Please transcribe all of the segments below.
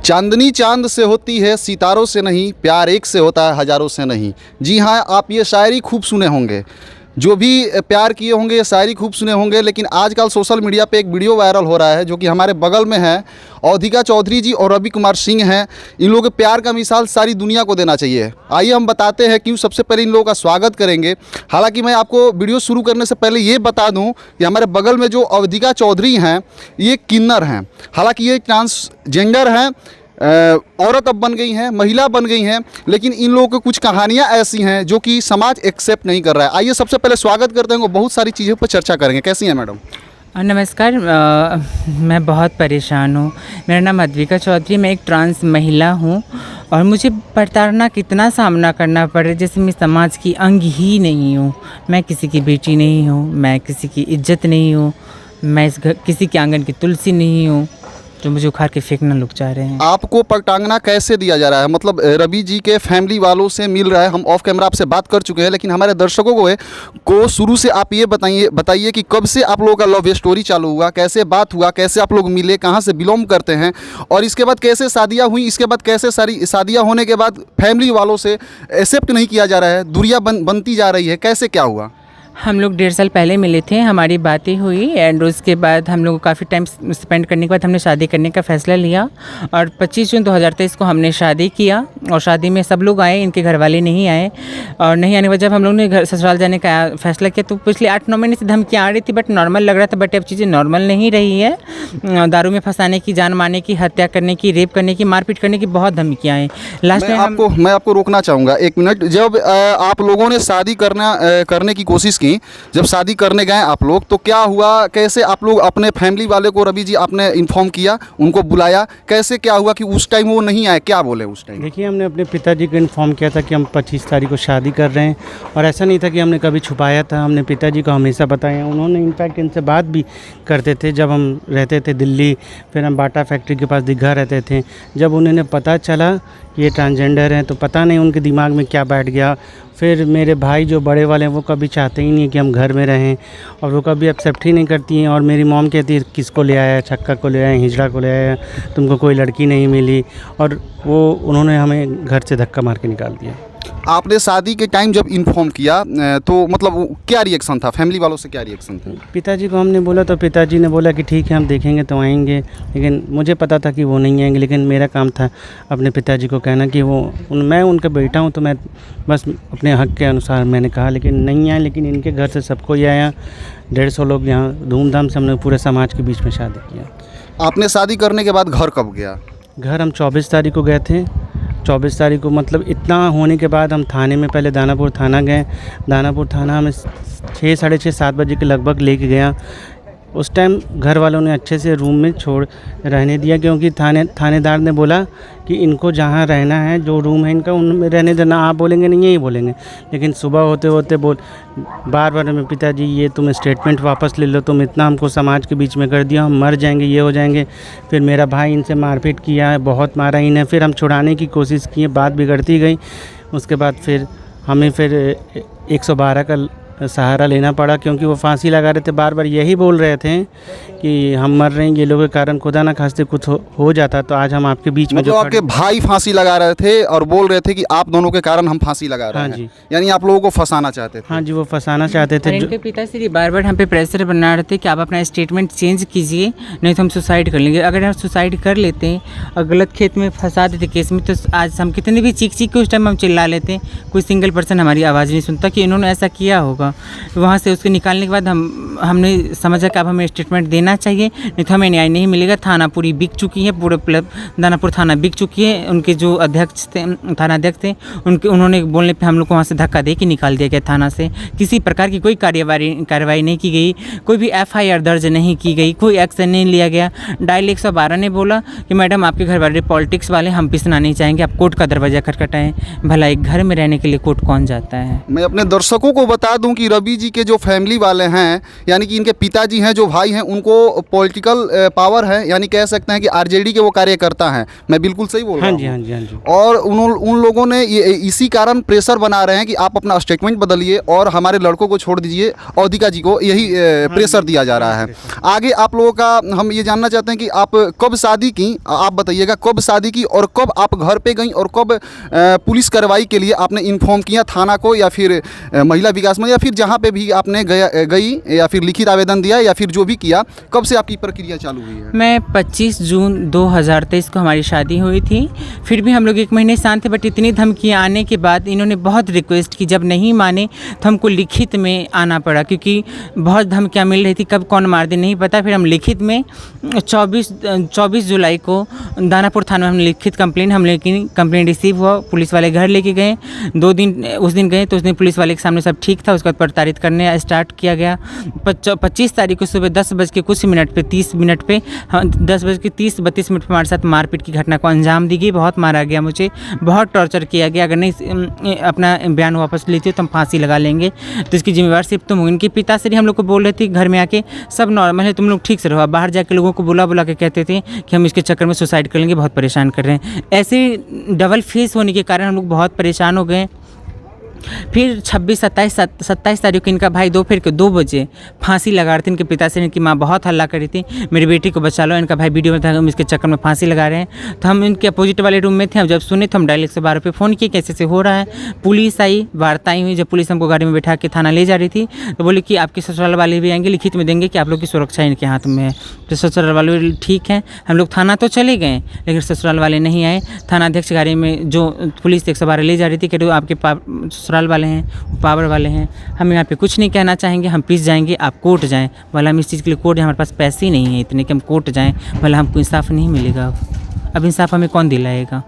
चांदनी चांद से होती है सितारों से नहीं, प्यार एक से होता है हज़ारों से नहीं। जी हाँ, आप ये शायरी खूब सुने होंगे, जो भी प्यार किए होंगे ये शायरी खूब सुने होंगे। लेकिन आजकल सोशल मीडिया पे एक वीडियो वायरल हो रहा है जो कि हमारे बगल में है। अवधिका चौधरी जी और रवि कुमार सिंह हैं। इन लोगों के प्यार का मिसाल सारी दुनिया को देना चाहिए। आइए हम बताते हैं क्यों। सबसे पहले इन लोगों का स्वागत करेंगे। हालांकि मैं आपको वीडियो शुरू करने से पहले ये बता दूं कि हमारे बगल में जो अवधिका चौधरी हैं ये किन्नर हैं। हालांकि ये ट्रांसजेंडर हैं, औरत अब बन गई हैं, महिला बन गई हैं, लेकिन इन लोगों की कुछ कहानियां ऐसी हैं जो कि समाज एक्सेप्ट नहीं कर रहा है। आइए सबसे पहले स्वागत करते हैं, बहुत सारी चीज़ों पर चर्चा करेंगे। कैसी हैं मैडम? नमस्कार। मैं बहुत परेशान हूँ। मेरा नाम अवधिका चौधरी, मैं एक ट्रांस महिला हूँ और मुझे प्रताड़ना कितना सामना करना पड़ रहा है जैसे मैं समाज की अंग ही नहीं हूँ। मैं किसी की बेटी नहीं हूँ, मैं किसी की इज्जत नहीं हूँ, मैं किसी के आंगन की तुलसी नहीं हूँ जो मुझे उखाड़ के फेंकना लोग चाह रहे हैं। आपको प्रताड़ना कैसे दिया जा रहा है? मतलब रवि जी के फैमिली वालों से मिल रहा है, हम ऑफ कैमरा आपसे बात कर चुके हैं, लेकिन हमारे दर्शकों को शुरू से आप ये बताइए कि कब से आप लोगों का लव स्टोरी चालू हुआ, कैसे बात हुआ, कैसे आप लोग मिले, कहाँ से बिलोंग करते हैं, और इसके बाद कैसे शादियाँ हुई, इसके बाद कैसे सारी शादियाँ होने के बाद फैमिली वालों से एक्सेप्ट नहीं किया जा रहा है, दूरियाँ बनती जा रही है, कैसे क्या हुआ? हम लोग 1.5 साल पहले मिले थे, हमारी बातें हुई एंड उसके बाद हम लोग काफ़ी टाइम स्पेंड करने के बाद हमने शादी करने का फ़ैसला लिया और 25 जून 2023 को हमने शादी किया। और शादी में सब लोग आए, इनके घर वाले नहीं आए, और नहीं आने के बाद जब हम लोग ने घर ससुराल जाने का फ़ैसला किया तो पिछले 8-9 महीने से धमकियाँ आ रही थी, बट नॉर्मल लग रहा था। बट अब चीज़ें नॉर्मल नहीं रही है। दारू में फंसाने की, जान मारने की, हत्या करने की, रेप करने की, मारपीट करने की बहुत धमकियाँ हैं। लास्ट में मैं आपको रोकना चाहूँगा 1 मिनट। जब आप लोगों ने शादी करने की कोशिश की, जब शादी करने गए आप लोग, तो क्या हुआ, कैसे आप लोग अपने फैमिली वाले को, रवि जी, आपने इन्फॉर्म किया, उनको बुलाया, कैसे क्या हुआ कि उस टाइम वो नहीं आए, क्या बोले उस टाइम? देखिए, हमने अपने पिताजी को इन्फॉर्म किया था कि हम 25 तारीख को शादी कर रहे हैं, और ऐसा नहीं था कि हमने कभी छुपाया था। हमने पिताजी को हमेशा बताया। उन्होंने इनफैक्ट इनसे बात भी करते थे जब हम रहते थे दिल्ली, फिर हम बाटा फैक्ट्री के पास दीघा रहते थे। जब उन्हें पता चला कि ये ट्रांसजेंडर हैं तो पता नहीं उनके दिमाग में क्या बैठ गया। फिर मेरे भाई जो बड़े वाले हैं वो कभी चाहते ही नहीं कि हम घर में रहें, और वो कभी एक्सेप्ट ही नहीं करती हैं। और मेरी मॉम कहती है किसको ले आया, छक्का को ले आया, हिजड़ा को ले आया, तुमको कोई लड़की नहीं मिली, और वो उन्होंने हमें घर से धक्का मार के निकाल दिया। आपने शादी के टाइम जब इन्फॉर्म किया तो मतलब क्या रिएक्शन था, फैमिली वालों से क्या रिएक्शन था? पिताजी को हमने बोला तो पिताजी ने बोला कि ठीक है हम देखेंगे तो आएंगे, लेकिन मुझे पता था कि वो नहीं आएंगे। लेकिन मेरा काम था अपने पिताजी को कहना कि मैं उनका बेटा हूँ, तो मैं बस अपने हक के अनुसार मैंने कहा, लेकिन नहीं आए। लेकिन इनके घर से सबको ही आया, 150 लोग यहाँ धूमधाम से हमने पूरे समाज के बीच में शादी किया। आपने शादी करने के बाद घर कब गया? घर हम 24 तारीख को गए थे। 24 तारीख को, मतलब इतना होने के बाद हम थाने में पहले दानापुर थाना गए। दानापुर थाना हमें 6, साढ़े 6, 7 बजे के लगभग लेके गया। उस टाइम घर वालों ने अच्छे से रूम में छोड़ रहने दिया, क्योंकि थानेदार ने बोला कि इनको जहाँ रहना है, जो रूम है इनका, उनमें रहने देना। आप बोलेंगे नहीं, यही बोलेंगे। लेकिन सुबह होते होते बार मेरे पिताजी, ये तुम स्टेटमेंट वापस ले लो, तुम इतना हमको समाज के बीच में कर दिया, हम मर जाएंगे, ये हो जाएंगे। फिर मेरा भाई इनसे मारपीट किया है, बहुत मारा इन्हें। फिर हम छुड़ाने की कोशिश की, बात बिगड़ती गई। उसके बाद फिर हमें 112 का सहारा लेना पड़ा, क्योंकि वो फांसी लगा रहे थे। बार बार यही बोल रहे थे कि हम मर रहे हैं, ये लोगों के कारण खुदा ना खास्ते कुछ हो जाता तो आज हम आपके बीच में। मतलब जो आपके भाई फांसी लगा रहे थे और बोल रहे थे कि आप दोनों के कारण हम फांसी लगा रहे हैं। हाँ जी, यानी आप लोगों को फंसाना चाहते थे। हाँ जी, वो फंसाना चाहते थे। इनके पिताश्री बार बार हम पे प्रेशर बना रहे थे कि आप अपना स्टेटमेंट चेंज कीजिए, नहीं तो हम सुसाइड कर लेंगे। अगर हम सुसाइड कर लेते हैं और गलत खेत में फंसा देते केस में, तो आज हम कितने भी चीख के उस टाइम हम चिल्ला लेते, कोई सिंगल पर्सन हमारी आवाज़ नहीं सुनता कि इन्होंने ऐसा किया होगा। वहाँ से उसके निकालने के बाद हमने समझा कि अब हमें स्टेटमेंट देना चाहिए, नहीं तो हमें न्याय नहीं मिलेगा। थाना पूरी बिक चुकी है, पूरे दानापुर थाना बिक चुकी है। उनके जो अध्यक्ष थे, थाना अध्यक्ष थे, उन्होंने बोलने पे हम लोग को वहाँ से धक्का दे के निकाल दिया गया थाना से। किसी प्रकार की कोई कार्रवाई नहीं की गई, कोई भी FIR दर्ज नहीं की गई, कोई एक्शन नहीं लिया गया। डायल 112 ने बोला कि मैडम आपके घर वाले पॉलिटिक्स वाले, हम पिसना नहीं चाहेंगे, आप कोर्ट का दरवाज़ा खटखटाएं। भला एक घर में रहने के लिए कोर्ट कौन जाता है? मैं अपने दर्शकों को बता दूं कि रवि जी के जो फैमिली वाले हैं, यानी कि इनके पिताजी हैं, जो भाई हैं, उनको पॉलिटिकल पावर है, यानी कह सकते हैं कि आरजेडी के वो कार्यकर्ता हैं। मैं बिल्कुल सही बोल रहा हूँ? हाँ जी। और उन लोगों ने ये इसी कारण प्रेशर बना रहे हैं कि आप अपना स्टेटमेंट बदलिए और हमारे लड़कों को छोड़ दीजिए। औदिका जी को यही प्रेशर दिया जा रहा है। आगे आप लोगों का हम ये जानना चाहते हैं कि आप कब शादी की, आप बताइएगा कब शादी की और कब आप घर पे गई और कब पुलिस कार्रवाई के लिए आपने इन्फॉर्म किया थाना को या फिर महिला विकास में या फिर जहाँ पे भी आपने गई या फिर लिखित आवेदन दिया या फिर जो भी किया, कब से आपकी प्रक्रिया चालू हुई है? मैं 25 जून 2023 को हमारी शादी हुई थी। फिर भी हम लोग 1 महीने शांत थे, बट इतनी धमकियाँ आने के बाद इन्होंने बहुत रिक्वेस्ट की। जब नहीं माने तो हमको लिखित में आना पड़ा, क्योंकि बहुत धमकियाँ मिल रही थी, कब कौन मार दे नहीं पता। फिर हम लिखित में 24 जुलाई को दानापुर थाना में हमने लिखित कंप्लेंट कंप्लेंट रिसीव हुआ। पुलिस वाले घर लेके गए, 2 दिन उस दिन गए तो उस दिन पुलिस वाले के सामने सब ठीक था। उसके बाद प्रताड़ित करने स्टार्ट किया गया। 25 तारीख को सुबह 10 बज के कुछ मिनट पे 30 मिनट पे 10 बज के 30-32 मिनट पर हमारे साथ मारपीट की घटना को अंजाम दी गई। बहुत मारा गया, मुझे बहुत टॉर्चर किया गया। अगर नहीं अपना बयान वापस लेती हो तो हम फांसी लगा लेंगे, तो इसकी जिम्मेवार सिर्फ तुम हो। इनके पिताश्री हम लोग को बोल रहे थे घर में आके सब नॉर्मल है, तुम लोग ठीक से रहो। बाहर जाके लोगों को बुला के कहते थे कि हम इसके चक्कर में सुसाइड कर लेंगे, बहुत परेशान कर रहे हैं। ऐसे डबल फेस होने के कारण हम लोग बहुत परेशान हो गए। फिर 26-27 तारीख को इनका भाई दोपहर के 2 बजे फांसी लगा रहे थे। इनके पिताश्री ने कि माँ बहुत हल्ला करी थी, मेरी बेटी को बचा लो। इनका भाई वीडियो में था, हम इसके चक्कर में फांसी लगा रहे हैं। तो हम इनके अपोजिट वाले रूम में थे। हम जब सुने तो हम डायरेक्ट 112 पे फ़ोन किए, कैसे से हो रहा है। पुलिस आई, वार्ताएँ हुई। जब पुलिस हमको गाड़ी में बैठा के थाना ले जा रही थी तो बोले कि आपके ससुराल वाले भी आएंगे, लिखित में देंगे कि आप लोग की सुरक्षा इनके हाथ में है। तो ससुराल वाले ठीक है, हम लोग थाना तो चले गए लेकिन ससुराल वाले नहीं आए। थाना अध्यक्ष गाड़ी में जो पुलिस 112 ले जा रही थी कि आपके ससुराल वाले हैं, पावर वाले हैं, हम यहाँ पे कुछ नहीं कहना चाहेंगे, हम पीस जाएंगे, आप कोर्ट जाएं। भला हम इस चीज़ के लिए कोर्ट, हमारे पास पैसे ही नहीं है इतने कि हम कोर्ट जाएं, भला हमको इंसाफ नहीं मिलेगा। अब इंसाफ हमें कौन दिलाएगा?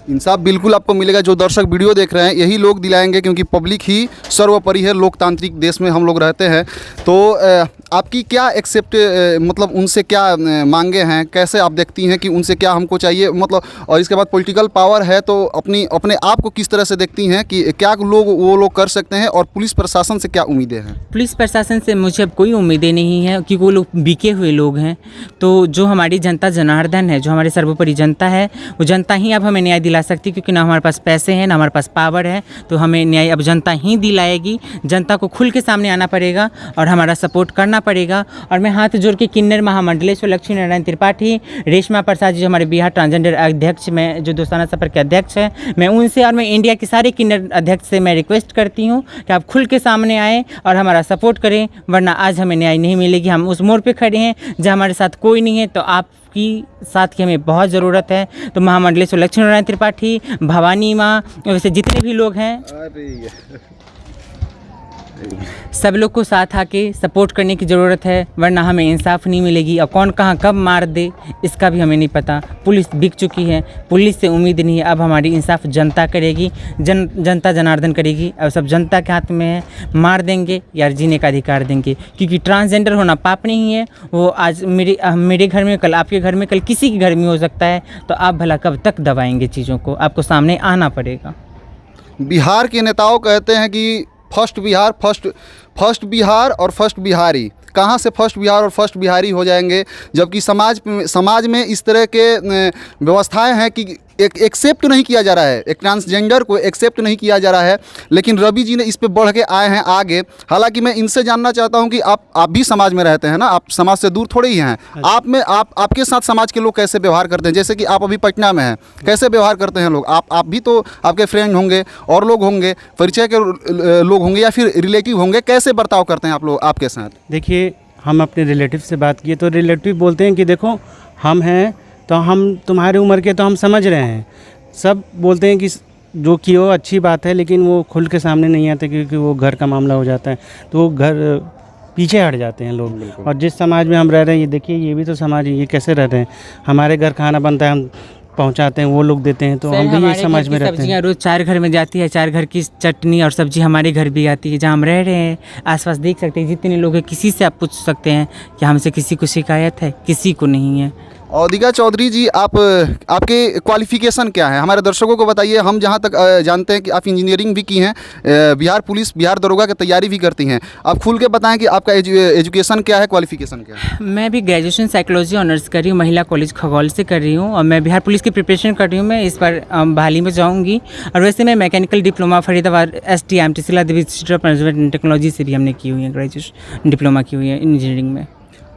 इंसाफ बिल्कुल आपको मिलेगा। जो दर्शक वीडियो देख रहे हैं यही लोग दिलाएंगे, क्योंकि पब्लिक ही सर्वोपरि है। लोकतांत्रिक देश में हम लोग रहते हैं। तो आपकी क्या एक्सेप्ट मतलब उनसे क्या मांगे हैं, कैसे आप देखती हैं कि उनसे क्या हमको चाहिए, मतलब और इसके बाद पॉलिटिकल पावर है तो अपने आप को किस तरह से देखती हैं कि क्या वो लोग कर सकते हैं, और पुलिस प्रशासन से क्या उम्मीदें हैं? पुलिस प्रशासन से मुझे अब कोई उम्मीदें नहीं है, क्योंकि वो लोग बिके हुए लोग हैं। तो जो हमारी जनता जनार्दन है, जो हमारे सर्वोपरि जनता है, वो जनता ही अब हमें न्याय दिला सकती, क्योंकि ना हमारे पास पैसे हैं ना हमारे पास पावर है। तो हमें न्याय अब जनता ही दिलाएगी। जनता को खुल के सामने आना पड़ेगा और हमारा सपोर्ट करना पड़ेगा। और मैं हाथ जोड़ के किन्नर महामंडलेश्वर लक्ष्मी नारायण त्रिपाठी, रेशमा प्रसाद जी जो हमारे बिहार ट्रांसजेंडर अध्यक्ष में जो दोस्ताना सफर के अध्यक्ष हैं, मैं उनसे और मैं इंडिया के सारे किन्नर अध्यक्ष से मैं रिक्वेस्ट करती हूँ कि आप खुल के सामने आएँ और हमारा सपोर्ट करें, वरना आज हमें न्याय नहीं मिलेगी। हम उस मोड़ पर खड़े हैं जहाँ हमारे साथ कोई नहीं है, तो आपकी साथ की हमें बहुत ज़रूरत है। तो महामंडलेश्वर लक्ष्मी नारायण त्रिपाठी, भवानी माँ, वैसे जितने भी लोग हैं सब लोग को साथ आके सपोर्ट करने की ज़रूरत है, वरना हमें इंसाफ नहीं मिलेगी। और कौन कहाँ कब मार दे इसका भी हमें नहीं पता। पुलिस बिक चुकी है, पुलिस से उम्मीद नहीं है। अब हमारी इंसाफ जनता करेगी, जनता जनार्दन करेगी। अब सब जनता के हाथ में है, मार देंगे या जीने का अधिकार देंगे। क्योंकि ट्रांसजेंडर होना पाप नहीं है। वो आज मेरे घर में, कल आपके घर में, कल किसी के घर में हो सकता है। तो आप भला कब तक दबाएंगे चीज़ों को? आपको सामने आना पड़ेगा। बिहार के नेताओं कहते हैं कि फर्स्ट बिहार और फर्स्ट बिहारी। कहाँ से फर्स्ट बिहार और फर्स्ट बिहारी हो जाएंगे, जबकि समाज में इस तरह के व्यवस्थाएं हैं कि एक्सेप्ट नहीं किया जा रहा है, एक ट्रांसजेंडर को एक्सेप्ट नहीं किया जा रहा है। लेकिन रवि जी ने इस पे बढ़ के आए हैं आगे। हालांकि मैं इनसे जानना चाहता हूं कि आप भी समाज में रहते हैं ना, आप समाज से दूर थोड़े ही हैं। आपके साथ समाज के लोग कैसे व्यवहार करते हैं? जैसे कि आप अभी पटना में हैं, कैसे व्यवहार करते हैं लोग? आप भी तो, आपके फ्रेंड होंगे और लोग होंगे, परिचय के लोग होंगे या फिर रिलेटिव होंगे, कैसे बर्ताव करते हैं आप लोग आपके साथ? देखिए, हम अपने रिलेटिव से बात किए तो रिलेटिव बोलते हैं कि देखो हम हैं तो हम तुम्हारी उम्र के, तो हम समझ रहे हैं। सब बोलते हैं कि जो कि वो अच्छी बात है, लेकिन वो खुल के सामने नहीं आते, क्योंकि वो घर का मामला हो जाता है तो वो घर पीछे हट जाते हैं लोग। और जिस समाज में हम रह रहे हैं, ये देखिए, ये भी तो समाज है, ये कैसे रह रहे हैं? हमारे घर खाना बनता है, हम पहुंचाते हैं, वो लोग देते हैं, तो हम भी यही समाज में रहते हैं। सब्जियाँ रोज़ 4 घर में जाती है, 4 घर की चटनी और सब्जी हमारे घर भी आती है। जहाँ हम रह रहे हैं आसपास देख सकते हैं जितने लोग हैं, किसी से आप पूछ सकते हैं कि हमसे किसी को शिकायत है? किसी को नहीं है। औदिका चौधरी जी, आपके क्वालिफ़िकेशन क्या है, हमारे दर्शकों को बताइए। हम जहाँ तक जानते हैं कि आप इंजीनियरिंग भी की हैं, बिहार पुलिस, बिहार दरोगा की तैयारी भी करती हैं। आप खुल के बताएं कि आपका एजुकेशन क्या है, क्वालिफ़िकेशन क्या है। मैं भी ग्रेजुएशन साइकोलॉजी ऑनर्स कर रही हूँ, महिला कॉलेज खगौल से कर रही हूँ, और मैं बिहार पुलिस की प्रिपरेशन कर रही हूँ। मैं इस बार बहाली में जाऊँगी। और वैसे मैं mechanical diploma Faridabad STMT Sila Devi institute of management and technology से भी हमने की हुई है, ग्रेजुएशन डिप्लोमा की हुई है इंजीनियरिंग में।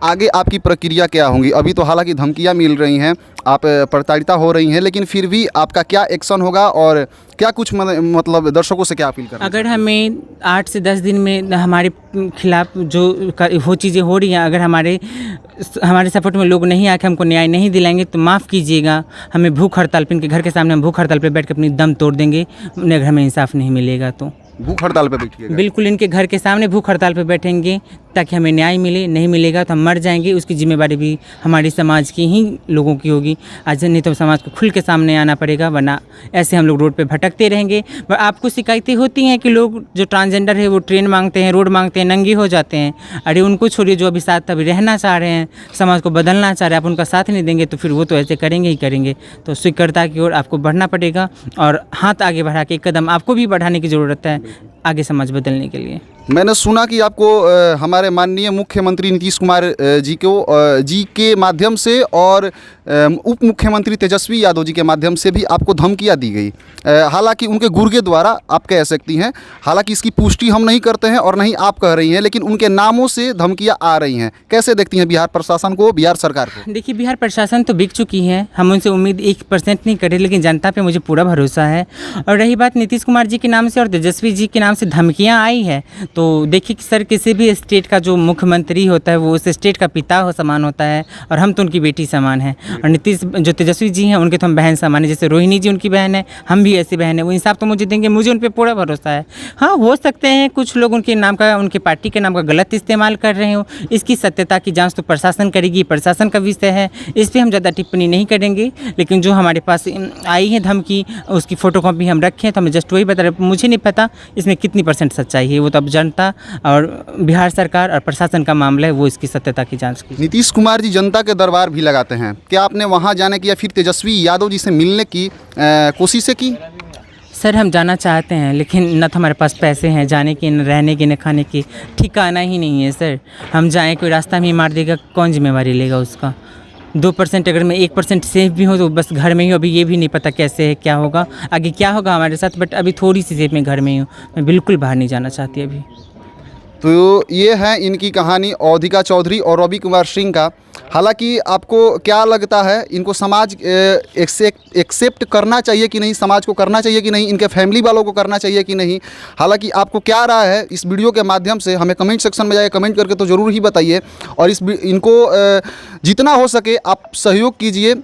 आगे आपकी प्रक्रिया क्या होंगी? अभी तो हालांकि धमकियां मिल रही हैं, आप प्रताड़िता हो रही हैं, लेकिन फिर भी आपका क्या एक्शन होगा और क्या कुछ मतलब दर्शकों से क्या अपील करना? अगर हमें 8 से 10 दिन में हमारे खिलाफ जो वो चीज़ें हो रही हैं, अगर हमारे सपोर्ट में लोग नहीं आके हमको न्याय नहीं दिलाएंगे तो माफ़ कीजिएगा, हमें भूख हड़ताल पे, इनके घर के सामने हम भूख हड़ताल पे बैठ के अपनी दम तोड़ देंगे अगर हमें इंसाफ नहीं मिलेगा तो। भूख हड़ताल पे बैठिएगा? बिल्कुल, इनके घर के सामने भूख हड़ताल पे बैठेंगे ताकि हमें न्याय मिले। नहीं मिलेगा तो हम मर जाएंगे, उसकी जिम्मेवारी भी हमारी समाज की ही लोगों की होगी। आज नहीं तो समाज को खुल के सामने आना पड़ेगा, वरना ऐसे हम लोग रोड पे भटकते रहेंगे। पर आपको शिकायतें होती हैं कि लोग जो ट्रांसजेंडर है वो ट्रेन मांगते हैं, रोड मांगते हैं, नंगे हो जाते हैं। अरे उनको छोड़िए, जो अभी रहना चाह रहे हैं, समाज को बदलना चाह रहे हैं, आप उनका साथ नहीं देंगे तो फिर वो तो ऐसे करेंगे ही करेंगे। तो स्वीकार्यता की ओर आपको बढ़ना पड़ेगा और हाथ आगे बढ़ा के एक कदम आपको भी बढ़ाने की ज़रूरत है आगे समाज बदलने के लिए। मैंने सुना कि आपको हमारे माननीय मुख्यमंत्री नीतीश कुमार जी के माध्यम से और उप मुख्यमंत्री तेजस्वी यादव जी के माध्यम से भी आपको धमकियां दी गई। हालांकि उनके गुर्गे द्वारा आप कह सकती हैं, हालांकि इसकी पुष्टि हम नहीं करते हैं और नहीं आप कह रही हैं, लेकिन उनके नामों से धमकियां आ रही हैं। कैसे देखती हैं बिहार प्रशासन को, बिहार सरकार को? देखिए, बिहार प्रशासन तो बिक चुकी है, हम उनसे उम्मीद 1% नहीं करें, लेकिन जनता पे मुझे पूरा भरोसा है। और रही बात नीतीश कुमार जी के नाम से और तेजस्वी जी के नाम से धमकियाँ आई है, तो देखिए कि सर, किसी भी स्टेट का जो मुख्यमंत्री होता है वो उस स्टेट का पिता हो समान होता है, और हम तो उनकी बेटी समान हैं। और नीतीश जो तेजस्वी जी हैं उनके तो हम बहन समान हैं, जैसे रोहिणी जी उनकी बहन है, हम भी ऐसी बहन है। वो इंसाफ तो मुझे देंगे, मुझे उन पर पूरा भरोसा है। हाँ, हो सकते हैं कुछ लोग उनके नाम का, उनके पार्टी के नाम का गलत इस्तेमाल कर रहे हो। इसकी सत्यता की जाँच तो प्रशासन करेगी, प्रशासन का विषय है, इस पर हम ज़्यादा टिप्पणी नहीं करेंगे। लेकिन जो हमारे पास आई है धमकी, उसकी फ़ोटोकॉपी हम रखें, तो हमें जस्ट वही बता रहे। मुझे नहीं पता इसमें कितनी % सच्चाई है, वो तो अब जनता और बिहार सरकार और प्रशासन का मामला है, वो इसकी सत्यता की जांच की। नीतीश कुमार जी जनता के दरबार भी लगाते हैं, क्या आपने वहां जाने की या फिर तेजस्वी यादव जी से मिलने की कोशिशें की? सर, हम जाना चाहते हैं, लेकिन न तो हमारे पास पैसे हैं जाने के, न रहने के, न खाने के, ठिकाना ही नहीं है सर। हम जाएँ, कोई रास्ता में ही मार देगा, कौन जिम्मेवारी लेगा उसका? 2% अगर मैं 1% सेफ भी हूँ तो बस घर में ही हूँ। अभी ये भी नहीं पता कैसे है, क्या होगा आगे, क्या होगा हमारे साथ, बट अभी थोड़ी सी सेफ मैं घर में ही हूँ। मैं बिल्कुल बाहर नहीं जाना चाहती अभी। तो ये है इनकी कहानी औदिका चौधरी और रवि कुमार सिंह का। हालांकि आपको क्या लगता है, इनको समाज एक्सेप्ट करना चाहिए कि नहीं, समाज को करना चाहिए कि नहीं, इनके फैमिली वालों को करना चाहिए कि नहीं? हालांकि आपको क्या राय है, इस वीडियो के माध्यम से हमें कमेंट सेक्शन में जाके कमेंट करके तो ज़रूर ही बताइए। और इनको जितना हो सके आप सहयोग कीजिए,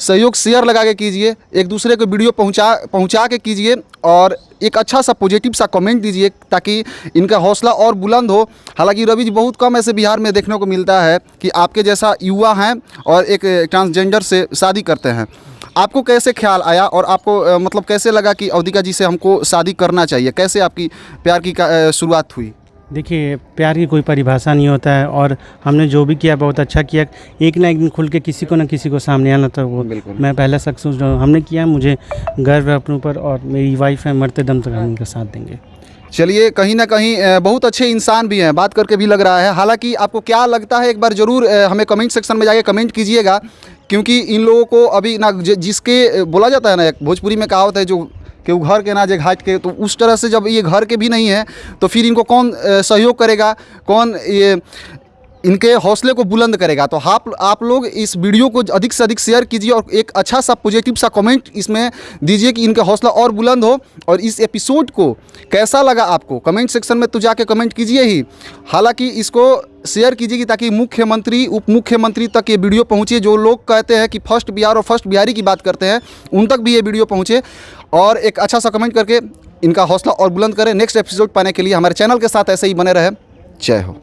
सहयोग शेयर लगा के कीजिए, एक दूसरे को वीडियो पहुंचा के कीजिए, और एक अच्छा सा पॉजिटिव सा कमेंट दीजिए ताकि इनका हौसला और बुलंद हो। हालांकि रवि जी, बहुत कम ऐसे बिहार में देखने को मिलता है कि आपके जैसा युवा हैं और एक ट्रांसजेंडर से शादी करते हैं। आपको कैसे ख्याल आया और आपको मतलब कैसे लगा कि औदिका जी से हमको शादी करना चाहिए? कैसे आपकी प्यार की शुरुआत हुई? देखिए, प्यार की कोई परिभाषा नहीं होता है, और हमने जो भी किया बहुत अच्छा किया। एक ना एक दिन खुल के किसी को ना किसी को सामने आना था, वो मैं पहला शख्स जो हमने किया। मुझे गर्व है अपने ऊपर, और मेरी वाइफ है, मरते दम तक हम उनका साथ देंगे। चलिए, कहीं ना कहीं बहुत अच्छे इंसान भी हैं, बात करके भी लग रहा है। हालांकि आपको क्या लगता है, एक बार ज़रूर हमें कमेंट सेक्शन में जाके कमेंट कीजिएगा, क्योंकि इन लोगों को अभी ना जिसके बोला जाता है ना, एक भोजपुरी में कहावत है जो कि वो घर के ना जे घाट के, तो उस तरह से जब ये घर के भी नहीं है तो फिर इनको कौन सहयोग करेगा, कौन ये इनके हौसले को बुलंद करेगा? तो आप लोग इस वीडियो को अधिक से अधिक शेयर कीजिए और एक अच्छा सा पॉजिटिव सा कमेंट इसमें दीजिए कि इनका हौसला और बुलंद हो। और इस एपिसोड को कैसा लगा आपको, कमेंट सेक्शन में तो जाके कमेंट कीजिए ही। हालांकि इसको शेयर कीजिए ताकि मुख्यमंत्री, उप मुख्यमंत्री तक ये वीडियो पहुँचे। जो लोग कहते हैं कि फर्स्ट बिहार और फर्स्ट बिहारी की बात करते हैं, उन तक भी ये वीडियो पहुँचे, और एक अच्छा सा कमेंट करके इनका हौसला और बुलंद करें। नेक्स्ट एपिसोड पाने के लिए हमारे चैनल के साथ ऐसे ही बने रहे। जय हो।